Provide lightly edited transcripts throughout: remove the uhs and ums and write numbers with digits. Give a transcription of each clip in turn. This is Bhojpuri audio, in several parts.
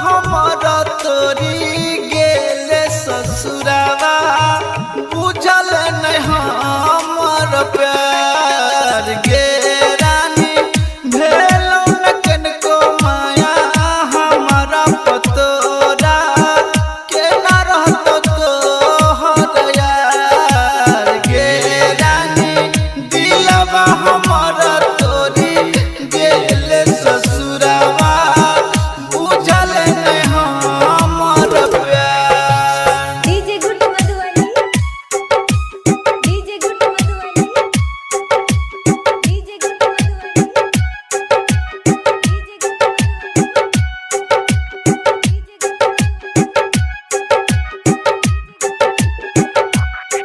हमारा तोरी गेले ससुरावा बुझल नहीं हमर प्यार गे रानी भेलो न कनको माया हमारा पतोरा के ना रहतो तोहर यार गे रानी दिलवा हमारा तोरी गेले ससुरावा बुझल नहीं हमर प्यार। DJ good Madhubani, DJ good Madhubani, DJ good Madhubani, DJ good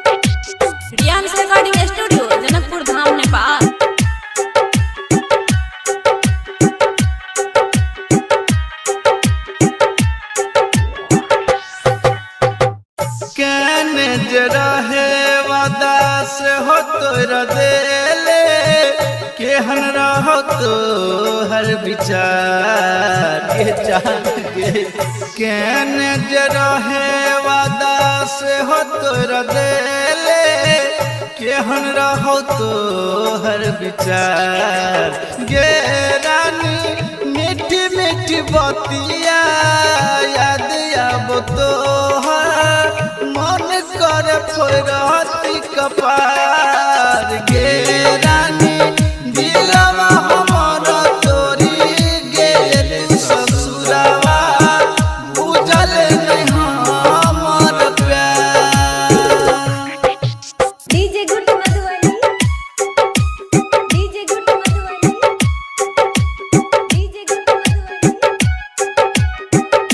रियांस रिकॉर्डिंग स्टूडियो जनकपुर धाम नेपाल। कहने जरा है वादा से हो तोरा देले केहन रहो तो हर विचार के जान गे कहने जरा है वादा से हो तोरा देले केहन रहो तो हर विचार गे रानी मीठी मीठी बतिया याद आबो तोहर मन कर फोरती कपार गे रानी दिलवा हमारा तोरी गेले ससुरावा बुझल नहीं हमर प्यार। DJ good Madhubani, DJ good Madhubani, DJ good Madhubani,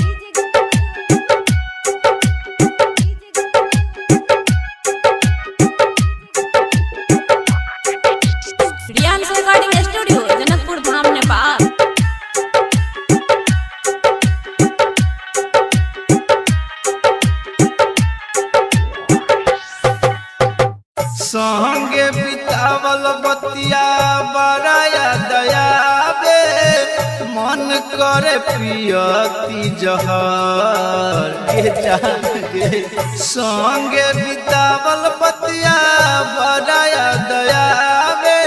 DJ good रियांस रिकॉर्डिंग स्टूडियो जनकपुर धाम नेपाल। संगे बितावल बतिया बड़ा याद आवे मन करे पियती जहर के जान गे संगे बितावल बतिया बड़ा याद आवे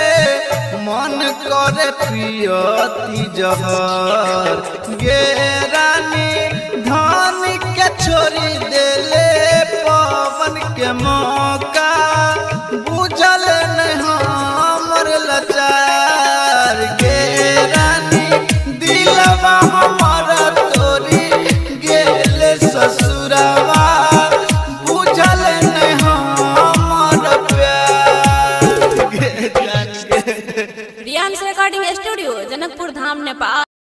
मन करे पियती जहर गे रानी